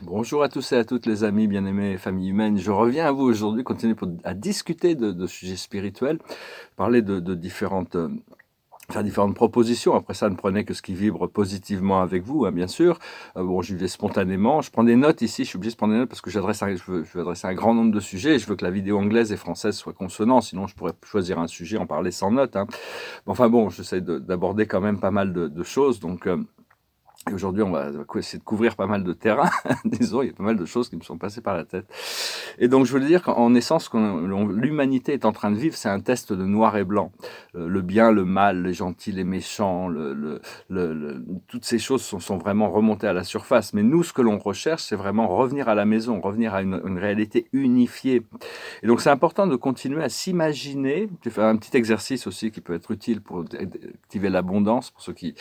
Bonjour à tous et à toutes les amis bien-aimés, famille humaine. Je reviens à vous aujourd'hui, continuer à discuter de sujets spirituels, parler de différentes, faire différentes propositions. Après ça, ne prenez que ce qui vibre positivement avec vous, hein, bien sûr. Bon, j'y vais spontanément. Je prends des notes ici, je suis obligé de prendre des notes parce que je veux adresser un grand nombre de sujets et je veux que la vidéo anglaise et française soient consonantes, sinon je pourrais choisir un sujet, en parler sans notes, hein. Enfin bon, j'essaie d'aborder quand même pas mal de choses, donc... et aujourd'hui, on va essayer de couvrir pas mal de terrain. Disons, il y a pas mal de choses qui me sont passées par la tête. Et donc, je voulais dire qu'en essence, l'humanité est en train de vivre, c'est un test de noir et blanc. Le bien, le mal, les gentils, les méchants, toutes ces choses sont vraiment remontées à la surface. Mais nous, ce que l'on recherche, c'est vraiment revenir à la maison, revenir à une réalité unifiée. Et donc, c'est important de continuer à s'imaginer. Je vais faire un petit exercice aussi qui peut être utile pour activer l'abondance, pour ceux qui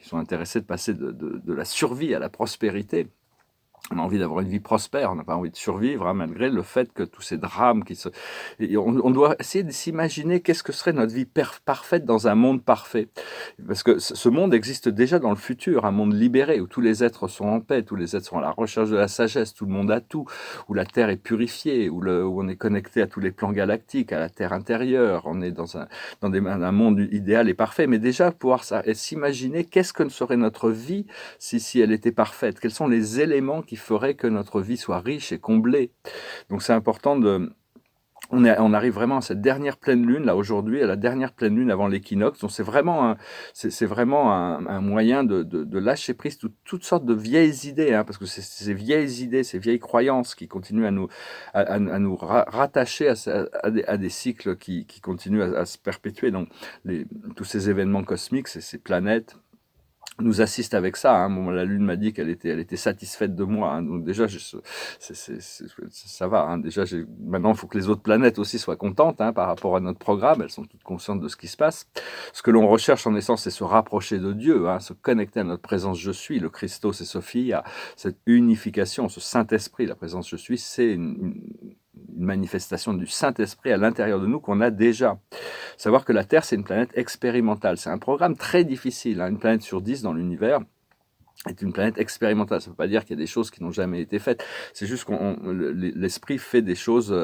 sont intéressés de passer de la survie à la prospérité. On a envie d'avoir une vie prospère, on n'a pas envie de survivre, hein, malgré le fait que tous ces drames qui se... on doit essayer de s'imaginer qu'est-ce que serait notre vie parfaite dans un monde parfait. Parce que ce monde existe déjà dans le futur, un monde libéré, où tous les êtres sont en paix, tous les êtres sont à la recherche de la sagesse, tout le monde a tout, où la Terre est purifiée, où on est connecté à tous les plans galactiques, à la Terre intérieure, on est dans un monde idéal et parfait. Mais déjà, pouvoir s'imaginer qu'est-ce que serait notre vie si elle était parfaite, quels sont les éléments qui feraient que notre vie soit riche et comblée. Donc c'est important de... On arrive vraiment à cette dernière pleine lune, là aujourd'hui, à la dernière pleine lune avant l'équinoxe. Donc c'est vraiment un moyen de lâcher prise toutes sortes de vieilles idées, hein, parce que c'est ces vieilles idées, ces vieilles croyances qui continuent à nous rattacher à des cycles qui continuent à se perpétuer. Donc tous ces événements cosmiques, ces planètes, nous assiste avec ça, hein. Bon, la Lune m'a dit elle était satisfaite de moi, hein. Donc déjà, ça va, hein. Déjà, maintenant, il faut que les autres planètes aussi soient contentes, hein, par rapport à notre programme. Elles sont toutes conscientes de ce qui se passe. Ce que l'on recherche en essence, c'est se rapprocher de Dieu, hein, se connecter à notre présence je suis, le Christos et Sophie, à cette unification, ce Saint-Esprit. La présence je suis, c'est une manifestation du Saint-Esprit à l'intérieur de nous qu'on a déjà. Savoir que la Terre, c'est une planète expérimentale. C'est un programme très difficile, hein. Une planète sur 10 dans l'univers est une planète expérimentale. Ça ne veut pas dire qu'il y a des choses qui n'ont jamais été faites. C'est juste que l'esprit fait des choses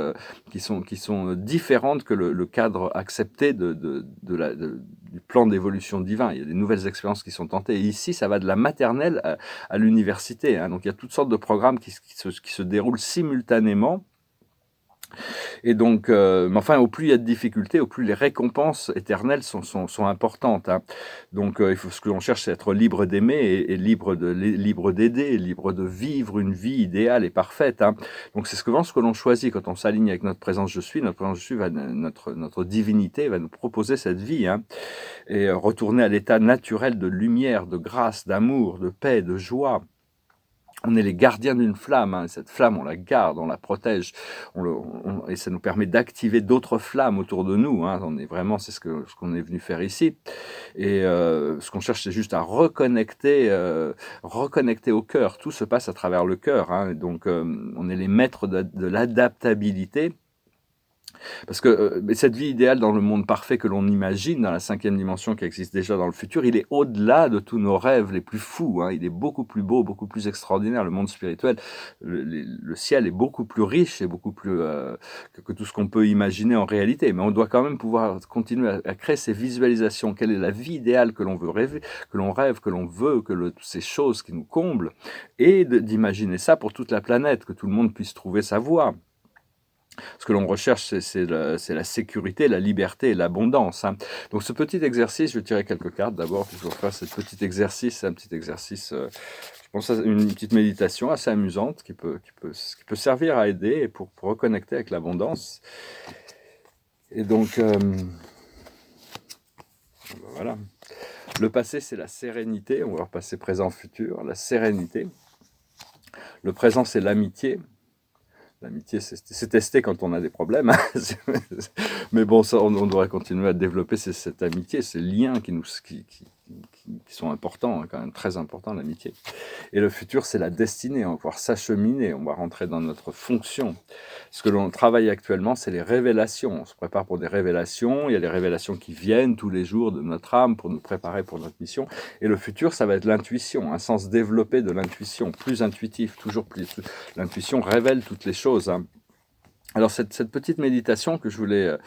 qui sont différentes que le cadre accepté du plan d'évolution divin. Il y a des nouvelles expériences qui sont tentées. Et ici, ça va de la maternelle à l'université, hein. Donc il y a toutes sortes de programmes qui se déroulent simultanément. Et donc, mais enfin, au plus il y a de difficultés, au plus les récompenses éternelles sont importantes, hein. Donc, ce que l'on cherche, c'est être libre d'aimer et libre d'aider, libre de vivre une vie idéale et parfaite, hein. Donc, c'est souvent ce que l'on choisit quand on s'aligne avec notre présence je suis. Notre présence je suis, notre divinité va nous proposer cette vie, hein, et retourner à l'état naturel de lumière, de grâce, d'amour, de paix, de joie. On est les gardiens d'une flamme, hein. Cette flamme, on la garde, on la protège, et ça nous permet d'activer d'autres flammes autour de nous, hein. On est vraiment, c'est ce qu'on est venu faire ici. Et ce qu'on cherche, c'est juste à reconnecter au cœur. Tout se passe à travers le cœur, hein. Et donc, on est les maîtres de l'adaptabilité. Parce que cette vie idéale dans le monde parfait que l'on imagine, dans la 5e dimension qui existe déjà dans le futur, il est au-delà de tous nos rêves les plus fous, hein. Il est beaucoup plus beau, beaucoup plus extraordinaire. Le monde spirituel, le ciel est beaucoup plus riche et beaucoup plus que tout ce qu'on peut imaginer en réalité. Mais on doit quand même pouvoir continuer à créer ces visualisations. Quelle est la vie idéale que l'on veut rêver, que l'on rêve, que l'on veut, toutes ces choses qui nous comblent, et d'imaginer ça pour toute la planète, que tout le monde puisse trouver sa voie. Ce que l'on recherche, c'est la sécurité, la liberté et l'abondance, hein. Donc ce petit exercice, je vais tirer quelques cartes d'abord, puis je vais faire ce petit exercice, je pense à une petite méditation assez amusante qui peut servir à aider et pour reconnecter avec l'abondance. Et donc, voilà. Le passé, c'est la sérénité. On va voir passé, présent, futur. La sérénité. Le présent, c'est l'amitié. L'amitié, c'est testé quand on a des problèmes, hein. Mais bon, ça, on devrait continuer à développer cette amitié, ces liens qui qui sont importants, hein, quand même très importants, l'amitié. Et le futur, c'est la destinée, on va pouvoir s'acheminer, on va rentrer dans notre fonction. Ce que l'on travaille actuellement, c'est les révélations. On se prépare pour des révélations, il y a les révélations qui viennent tous les jours de notre âme pour nous préparer pour notre mission. Et le futur, ça va être l'intuition, un sens développé de l'intuition, plus intuitif, toujours plus. L'intuition révèle toutes les choses, hein. Alors cette petite méditation que je voulais,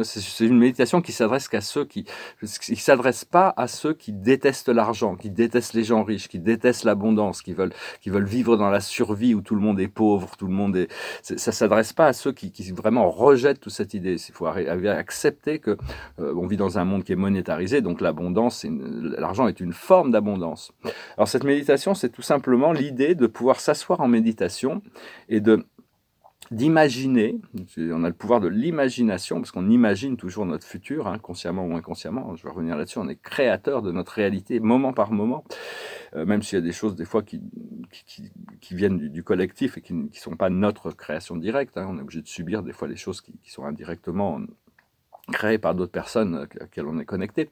c'est une méditation qui s'adresse qu'à ceux qui s'adresse pas à ceux qui détestent l'argent, qui détestent les gens riches, qui détestent l'abondance, qui veulent vivre dans la survie où tout le monde est pauvre, tout le monde est. Ça s'adresse pas à ceux qui vraiment rejettent toute cette idée. Il faut arriver à accepter que on vit dans un monde qui est monétarisé, donc l'abondance, l'argent est une forme d'abondance. Alors cette méditation, c'est tout simplement l'idée de pouvoir s'asseoir en méditation et d'imaginer, on a le pouvoir de l'imagination, parce qu'on imagine toujours notre futur, hein, consciemment ou inconsciemment, je vais revenir là-dessus, on est créateur de notre réalité, moment par moment, même s'il y a des choses des fois qui viennent du collectif et qui ne sont pas notre création directe, hein, on est obligé de subir des fois les choses qui sont indirectement créées par d'autres personnes auxquelles on est connecté.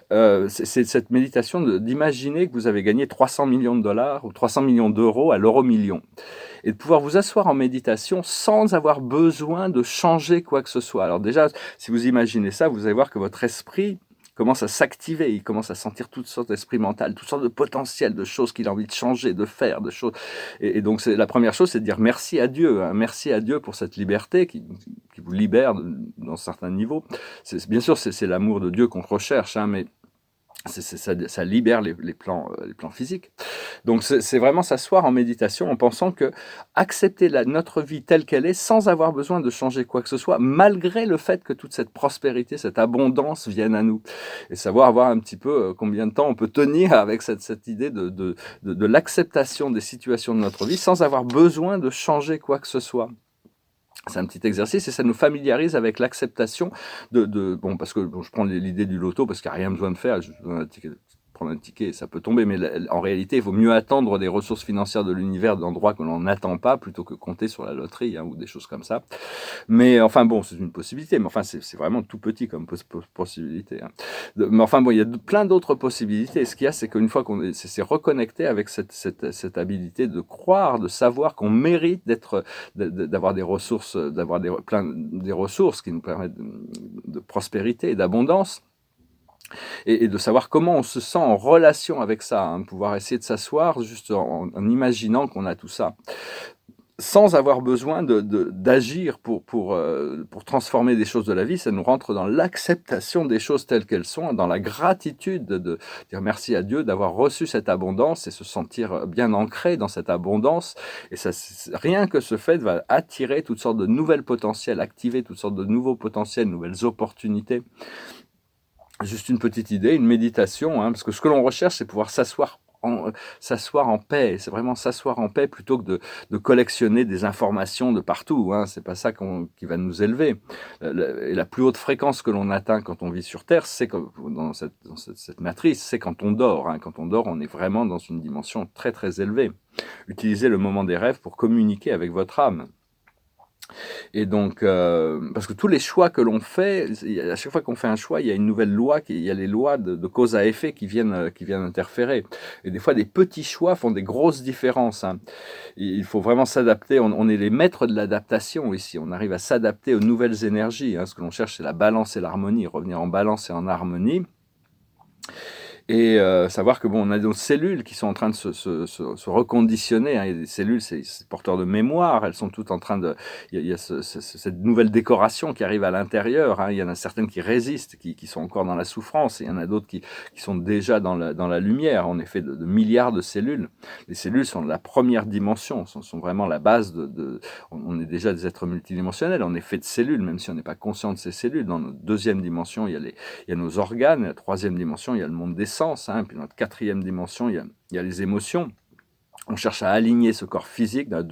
C'est cette méditation d'imaginer que vous avez gagné 300 millions de dollars ou 300 millions d'euros à l'euro million, et de pouvoir vous asseoir en méditation sans avoir besoin de changer quoi que ce soit. Alors déjà, si vous imaginez ça, vous allez voir que votre esprit commence à s'activer, il commence à sentir toutes sortes d'esprits mentaux, toutes sortes de potentiels, de choses qu'il a envie de changer, de faire, de choses. Et donc la première chose, c'est de dire merci à Dieu, hein, merci à Dieu pour cette liberté qui vous libère dans certains niveaux. Bien sûr, c'est l'amour de Dieu qu'on recherche, hein, mais ça libère les plans physiques. Donc c'est vraiment s'asseoir en méditation en pensant que accepter notre vie telle qu'elle est sans avoir besoin de changer quoi que ce soit, malgré le fait que toute cette prospérité, cette abondance vienne à nous. Et savoir avoir un petit peu combien de temps on peut tenir avec cette idée de l'acceptation des situations de notre vie sans avoir besoin de changer quoi que ce soit. C'est un petit exercice et ça nous familiarise avec l'acceptation bon, parce que je prends l'idée du loto parce qu'il n'y a rien besoin de faire, je donne un ticket, prendre un ticket, ça peut tomber, mais en réalité, il vaut mieux attendre des ressources financières de l'univers d'endroits que l'on n'attend pas plutôt que compter sur la loterie, hein, ou des choses comme ça. Mais enfin bon, c'est une possibilité, mais enfin c'est vraiment tout petit comme possibilité, hein. Mais enfin bon, il y a plein d'autres possibilités. Et ce qu'il y a, c'est qu'une fois qu'on s'est reconnecté avec cette habilité de croire, de savoir qu'on mérite d'avoir des ressources, des ressources qui nous permettent de prospérité et d'abondance. Et de savoir comment on se sent en relation avec ça, hein, pouvoir essayer de s'asseoir juste en imaginant qu'on a tout ça, sans avoir besoin d'agir pour transformer des choses de la vie. Ça nous rentre dans l'acceptation des choses telles qu'elles sont, dans la gratitude de dire merci à Dieu d'avoir reçu cette abondance et se sentir bien ancré dans cette abondance. Et ça, rien que ce fait va attirer toutes sortes de nouvelles potentiels, activer toutes sortes de nouveaux potentiels, nouvelles opportunités. Juste une petite idée, une méditation, hein, parce que ce que l'on recherche, c'est pouvoir s'asseoir en paix. C'est vraiment s'asseoir en paix plutôt que de collectionner des informations de partout, hein. C'est pas ça qui va nous élever. Et la plus haute fréquence que l'on atteint quand on vit sur Terre, c'est dans cette matrice, c'est quand on dort, hein. Quand on dort, on est vraiment dans une dimension très très élevée. Utilisez le moment des rêves pour communiquer avec votre âme. Et donc, parce que tous les choix que l'on fait, à chaque fois qu'on fait un choix, il y a une nouvelle loi, il y a les lois de cause à effet qui viennent interférer. Et des fois, des petits choix font des grosses différences, hein. Il faut vraiment s'adapter. On est les maîtres de l'adaptation ici. On arrive à s'adapter aux nouvelles énergies, hein. Ce que l'on cherche, c'est la balance et l'harmonie, revenir en balance et en harmonie. Et savoir que bon, on a nos cellules qui sont en train de se reconditionner, hein. Il y a des cellules, c'est porteur de mémoire, elles sont toutes en train de... Il y a cette nouvelle décoration qui arrive à l'intérieur, hein. Il y en a certaines qui résistent, qui sont encore dans la souffrance, et il y en a d'autres qui sont déjà dans la lumière. On est fait de milliards de cellules. Les cellules sont de la première dimension, sont vraiment la base on est déjà des êtres multidimensionnels, on est fait de cellules, même si on n'est pas conscient de ces cellules. Dans notre deuxième dimension, il y a nos organes, la troisième dimension, il y a le monde des sens, hein. Puis dans notre quatrième dimension, il y a les émotions. On cherche à aligner ce corps physique de la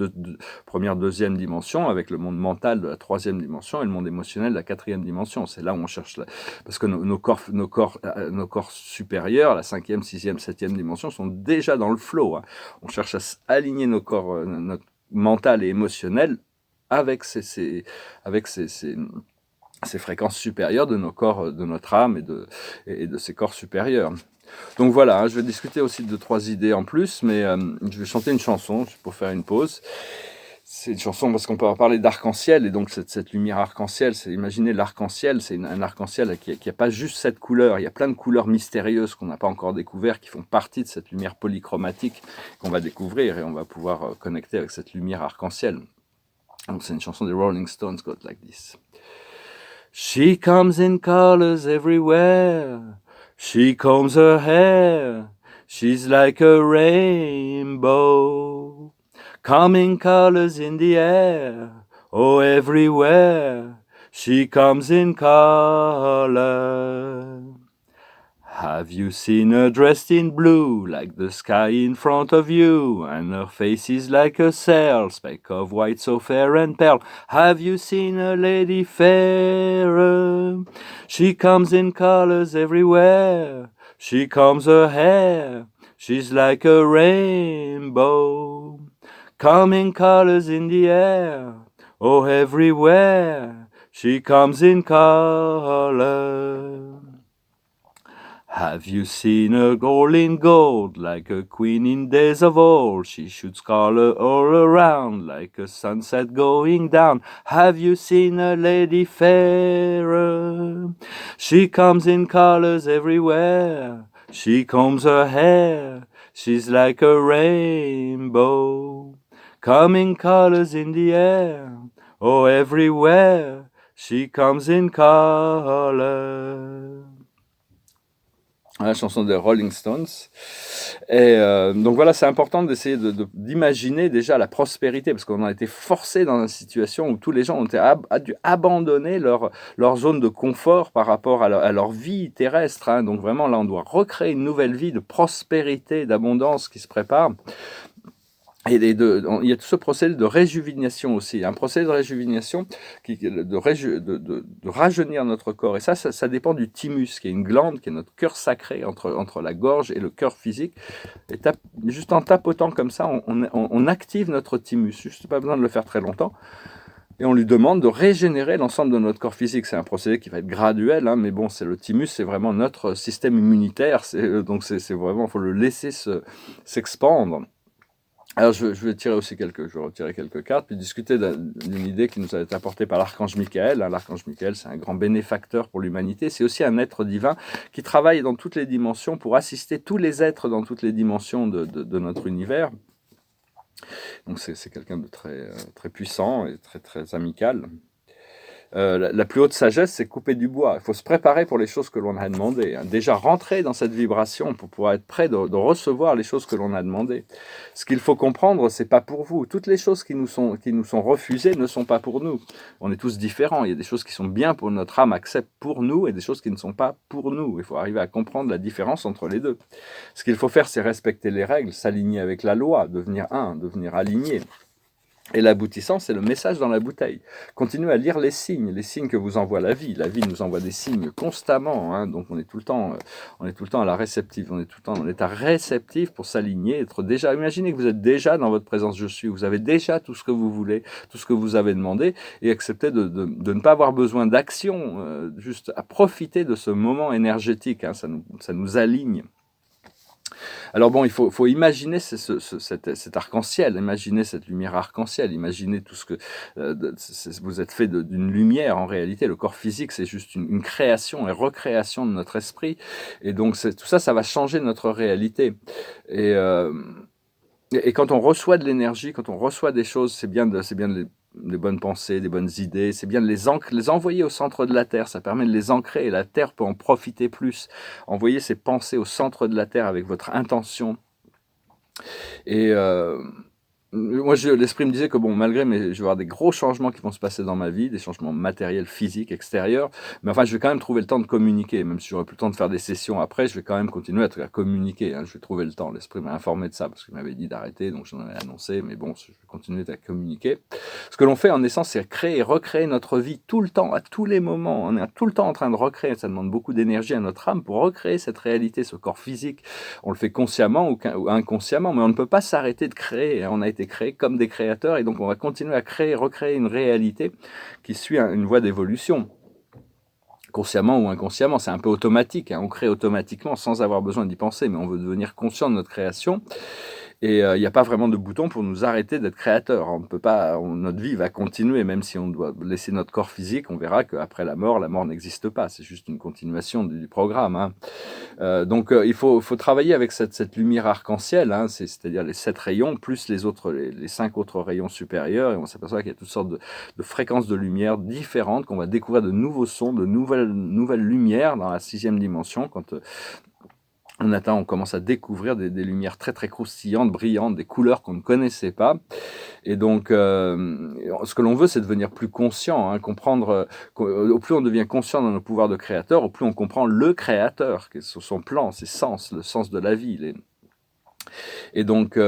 première, deuxième dimension avec le monde mental de la troisième dimension et le monde émotionnel de la quatrième dimension. C'est là où on cherche, parce que nos corps supérieurs, la cinquième, sixième, septième dimension, sont déjà dans le flow, hein. On cherche à aligner nos corps, notre mental et émotionnel avec ces ces fréquences supérieures de nos corps, de notre âme et de ces corps supérieurs. Donc voilà, hein, je vais discuter aussi de 3 idées en plus, mais je vais chanter une chanson pour faire une pause. C'est une chanson parce qu'on peut parler d'arc-en-ciel, et donc cette lumière arc-en-ciel, imaginez l'arc-en-ciel, c'est un arc-en-ciel qui n'a pas juste cette couleur, il y a plein de couleurs mystérieuses qu'on n'a pas encore découvertes, qui font partie de cette lumière polychromatique qu'on va découvrir, et on va pouvoir connecter avec cette lumière arc-en-ciel. Donc c'est une chanson des Rolling Stones, goes like this. She comes in colors everywhere. She combs her hair. She's like a rainbow. Coming colors in the air. Oh, everywhere. She comes in color. Have you seen her dressed in blue, like the sky in front of you, and her face is like a sail, speck of white so fair and pale? Have you seen a lady fairer? She comes in colors everywhere, she combs her hair, she's like a rainbow, coming colors in the air, oh everywhere, she comes in color. Have you seen her all in gold, like a queen in days of old? She shoots color all around, like a sunset going down. Have you seen a lady fairer? She comes in colors everywhere. She combs her hair. She's like a rainbow. Coming colors in the air. Oh, everywhere. She comes in color. La chanson des Rolling Stones. Et donc voilà, c'est important d'essayer d'imaginer déjà la prospérité, parce qu'on a été forcé dans une situation où tous les gens ont dû abandonner leur zone de confort par rapport à leur vie terrestre. Hein. Donc vraiment, là, on doit recréer une nouvelle vie de prospérité, d'abondance qui se prépare. Et il y a tout ce procédé de réjuvénation aussi, un procédé de réjuvénation de rajeunir notre corps. Et ça dépend du thymus, qui est une glande, qui est notre cœur sacré entre la gorge et le cœur physique. Et juste en tapotant comme ça, on active notre thymus. Juste pas besoin de le faire très longtemps. Et on lui demande de régénérer l'ensemble de notre corps physique. C'est un procédé qui va être graduel, hein, mais bon, le thymus, c'est vraiment notre système immunitaire. Donc c'est vraiment, il faut le laisser s'expandre. Alors je vais retirer quelques cartes, puis discuter d'une idée qui nous a été apportée par l'archange Michael. L'archange Michael, c'est un grand bénéfacteur pour l'humanité. C'est aussi un être divin qui travaille dans toutes les dimensions pour assister tous les êtres dans toutes les dimensions de notre univers. Donc c'est quelqu'un de très, très puissant et très, très amical. La plus haute sagesse, c'est couper du bois. Il faut se préparer pour les choses que l'on a demandées. Hein. Déjà rentrer dans cette vibration pour pouvoir être prêt de recevoir les choses que l'on a demandées. Ce qu'il faut comprendre, c'est pas pour vous. Toutes les choses qui nous sont refusées ne sont pas pour nous. On est tous différents. Il y a des choses qui sont bien pour notre âme, accepte pour nous, et des choses qui ne sont pas pour nous. Il faut arriver à comprendre la différence entre les deux. Ce qu'il faut faire, c'est respecter les règles, s'aligner avec la loi, devenir devenir aligné. Et l'aboutissant, c'est le message dans la bouteille. Continuez à lire les signes que vous envoie la vie. La vie nous envoie des signes constamment, hein, donc on est tout le temps à la réceptive, on est tout le temps en état réceptif pour s'aligner, être déjà. Imaginez que vous êtes déjà dans votre présence je suis, vous avez déjà tout ce que vous voulez, tout ce que vous avez demandé, et acceptez de ne pas avoir besoin d'action, juste à profiter de ce moment énergétique, hein, ça nous aligne. Alors bon, il faut imaginer cet arc-en-ciel, imaginer cette lumière arc-en-ciel, imaginer tout ce que vous êtes fait d'une lumière en réalité. Le corps physique, c'est juste une création et recréation de notre esprit. Et donc tout ça va changer notre réalité. Et quand on reçoit de l'énergie, quand on reçoit des choses, c'est bien des bonnes pensées, des bonnes idées, c'est bien de les envoyer au centre de la Terre, ça permet de les ancrer et la Terre peut en profiter plus. Envoyez ces pensées au centre de la Terre avec votre intention. Et moi, l'esprit me disait que bon, malgré, je vais avoir des gros changements qui vont se passer dans ma vie, des changements matériels, physiques, extérieurs, mais enfin, je vais quand même trouver le temps de communiquer, même si j'aurai plus le temps de faire des sessions après, je vais quand même continuer à communiquer, hein, je vais trouver le temps. L'esprit m'a informé de ça, parce qu'il m'avait dit d'arrêter, donc j'en avais annoncé, mais bon, je vais continuer à communiquer. Ce que l'on fait, en essence, c'est créer et recréer notre vie tout le temps, à tous les moments. On est tout le temps en train de recréer, ça demande beaucoup d'énergie à notre âme pour recréer cette réalité, ce corps physique. On le fait consciemment ou inconsciemment, mais on ne peut pas s'arrêter de créer. On a été créés comme des créateurs, et donc on va continuer à recréer une réalité qui suit une voie d'évolution. consciemment ou inconsciemment, c'est un peu automatique, hein, on crée automatiquement sans avoir besoin d'y penser, mais on veut devenir conscient de notre création. Et il n'y a pas vraiment de bouton pour nous arrêter d'être créateur. On ne peut pas, notre vie va continuer, même si on doit laisser notre corps physique, on verra qu'après la mort n'existe pas. C'est juste une continuation du programme. Hein. Donc il faut travailler avec cette lumière arc-en-ciel, hein, c'est-à-dire les 7 rayons, plus les 5 autres rayons supérieurs, et on s'aperçoit qu'il y a toutes sortes de fréquences de lumière différentes, qu'on va découvrir de nouveaux sons, de nouvelles lumières dans la 6e dimension, quand on commence à découvrir des lumières très très croustillantes, brillantes, des couleurs qu'on ne connaissait pas. Et donc, ce que l'on veut, c'est devenir plus conscient, hein, comprendre. Au plus on devient conscient de nos pouvoirs de créateur, au plus on comprend le créateur, son plan, ses sens, le sens de la vie. Et donc,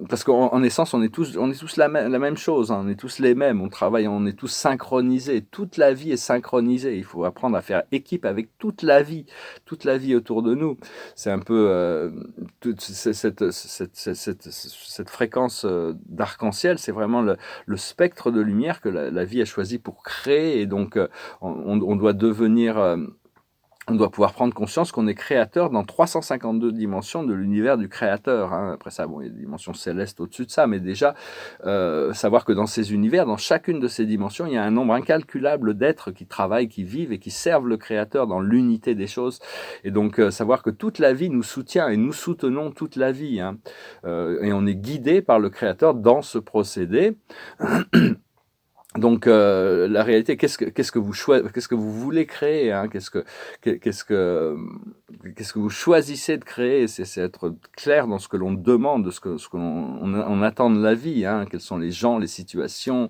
parce qu'en essence, on est tous la même chose, hein, on est tous les mêmes, on travaille, on est tous synchronisés, toute la vie est synchronisée, il faut apprendre à faire équipe avec toute la vie autour de nous. C'est un peu toute cette fréquence d'arc-en-ciel, c'est vraiment le spectre de lumière que la vie a choisi pour créer, et donc on doit devenir... on doit pouvoir prendre conscience qu'on est créateur dans 352 dimensions de l'univers du créateur. Hein. Après ça, bon, il y a des dimensions célestes au-dessus de ça, mais déjà, savoir que dans ces univers, dans chacune de ces dimensions, il y a un nombre incalculable d'êtres qui travaillent, qui vivent et qui servent le créateur dans l'unité des choses. Et donc, savoir que toute la vie nous soutient et nous soutenons toute la vie. Hein. Et on est guidé par le créateur dans ce procédé. Donc la réalité, qu'est-ce que vous voulez créer, hein, qu'est-ce que vous choisissez de créer, c'est être clair dans ce que l'on demande, ce que on attend de la vie, hein, quels sont les gens, les situations,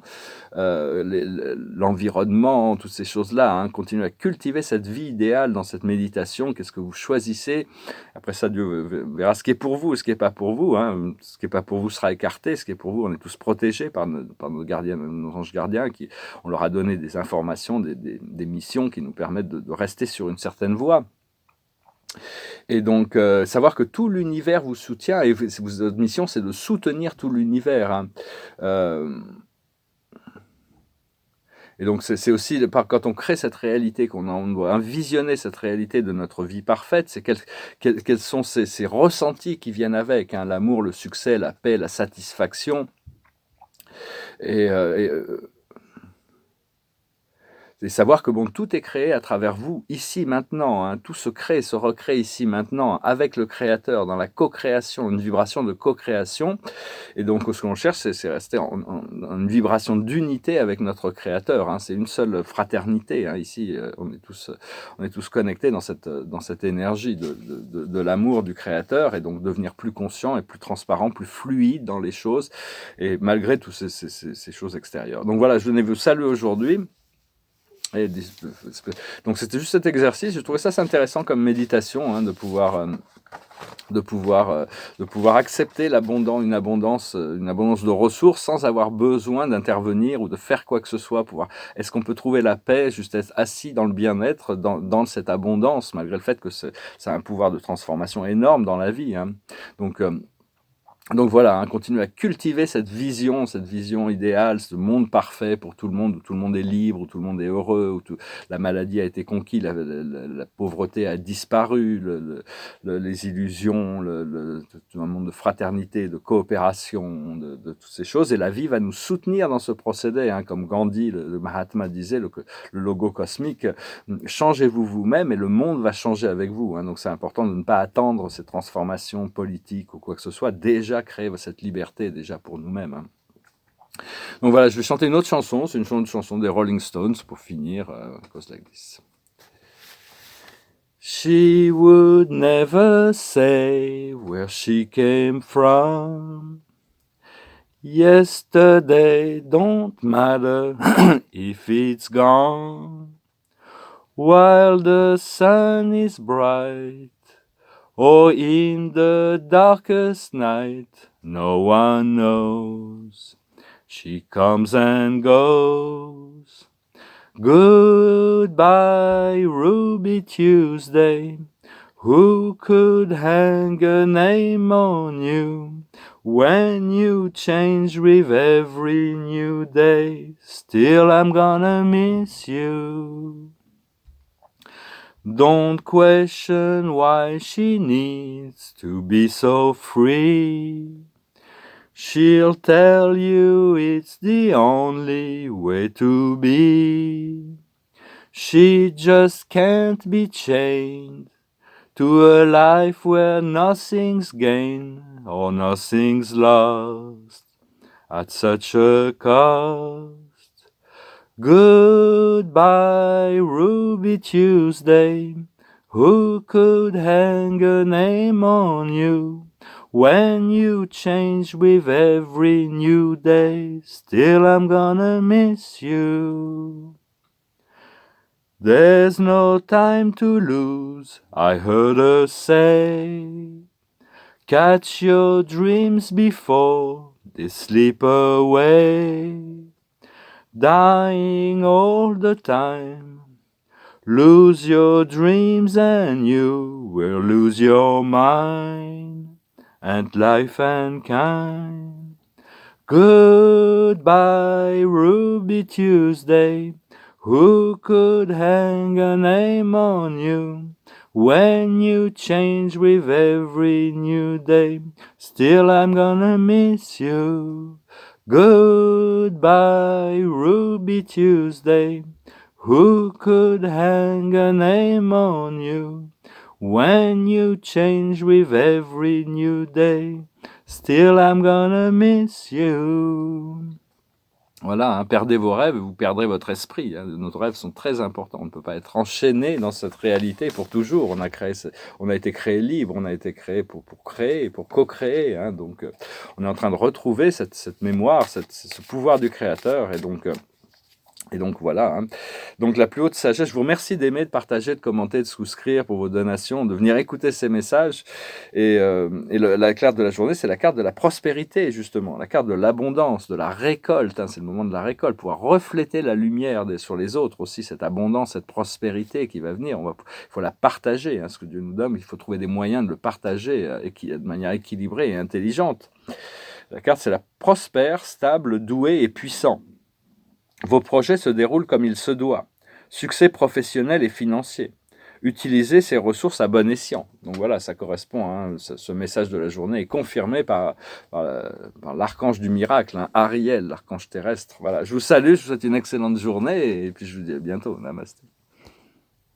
l'environnement, toutes ces choses-là, hein, continuer à cultiver cette vie idéale dans cette méditation, qu'est-ce que vous choisissez. Après ça, Dieu verra ce qui est pour vous et ce qui n'est pas pour vous, hein. Ce qui n'est pas pour vous sera écarté, ce qui est pour vous, on est tous protégés par nos gardiens, nos anges gardiens, on leur a donné des informations, des missions qui nous permettent de rester sur une certaine voie. Et donc, savoir que tout l'univers vous soutient, et votre mission, c'est de soutenir tout l'univers. Hein. Et donc, c'est aussi, quand on crée cette réalité, qu'on doit visionner cette réalité de notre vie parfaite, c'est quels sont ces ressentis qui viennent avec, hein, l'amour, le succès, la paix, la satisfaction. C'est savoir que bon, tout est créé à travers vous, ici, maintenant. Hein. Tout se crée, se recrée ici, maintenant, avec le Créateur, dans la co-création, une vibration de co-création. Et donc, ce qu'on cherche, c'est rester en une vibration d'unité avec notre Créateur. Hein. C'est une seule fraternité. Hein. Ici, on est tous connectés dans cette énergie de l'amour du Créateur, et donc devenir plus conscient et plus transparent, plus fluide dans les choses, et malgré toutes ces choses extérieures. Donc voilà, je venais vous saluer aujourd'hui. Donc c'était juste cet exercice, je trouvais ça assez intéressant comme méditation, hein, de pouvoir accepter une abondance de ressources sans avoir besoin d'intervenir ou de faire quoi que ce soit. Est-ce qu'on peut trouver la paix, juste être assis dans le bien-être, dans cette abondance, malgré le fait que ça a un pouvoir de transformation énorme dans la vie. Hein. Donc voilà, hein, continuer à cultiver cette vision idéale, ce monde parfait pour tout le monde, où tout le monde est libre, où tout le monde est heureux, où la maladie a été conquise, la pauvreté a disparu, les illusions, un monde de fraternité, de coopération, de toutes ces choses. Et la vie va nous soutenir dans ce procédé, hein, comme Gandhi, le Mahatma disait, le logo cosmique, changez-vous vous-même et le monde va changer avec vous. Hein. Donc c'est important de ne pas attendre ces transformations politiques ou quoi que ce soit, déjà créer cette liberté déjà pour nous-mêmes. Hein. Donc voilà, je vais chanter une autre chanson, c'est une chanson des Rolling Stones pour finir, goes like this. She would never say where she came from. Yesterday don't matter if it's gone. While the sun is bright, or in the darkest night, no one knows. She comes and goes. Goodbye, Ruby Tuesday. Who could hang a name on you when you change with every new day? Still, I'm gonna miss you. Don't question why she needs to be so free. She'll tell you it's the only way to be. She just can't be chained to a life where nothing's gained or nothing's lost at such a cost. Goodbye, Ruby Tuesday. Who could hang a name on you when you change with every new day? Still, I'm gonna miss you. There's no time to lose, I heard her say. Catch your dreams before they slip away. Dying all the time. Lose your dreams and you will lose your mind and life and kind. Goodbye, Ruby Tuesday. Who could hang a name on you when you change with every new day? Still, I'm gonna miss you. Goodbye, Ruby Tuesday. Who could hang a name on you when you change with every new day? Still, I'm gonna miss you. Voilà, hein, perdez vos rêves, vous perdrez votre esprit. Hein. Nos rêves sont très importants. On ne peut pas être enchaîné dans cette réalité pour toujours. On a été créé libre, on a été créé pour créer, pour co-créer. Hein. Donc, on est en train de retrouver cette mémoire, ce pouvoir du créateur. Et donc voilà. Hein. Donc la plus haute sagesse, je vous remercie d'aimer, de partager, de commenter, de souscrire pour vos donations, de venir écouter ces messages. Et la carte de la journée, c'est la carte de la prospérité, justement, la carte de l'abondance, de la récolte. Hein, c'est le moment de la récolte, pouvoir refléter la lumière sur les autres aussi, cette abondance, cette prospérité qui va venir. Il faut la partager, hein, ce que Dieu nous donne. Il faut trouver des moyens de le partager de manière équilibrée et intelligente. La carte, c'est la prospère, stable, doué et puissant. Vos projets se déroulent comme il se doit. Succès professionnel et financier. Utilisez ces ressources à bon escient. Donc voilà, ça correspond, hein, ce message de la journée est confirmé par l'archange du miracle, hein, Ariel, l'archange terrestre. Voilà, je vous salue, je vous souhaite une excellente journée et puis je vous dis à bientôt. Namasté.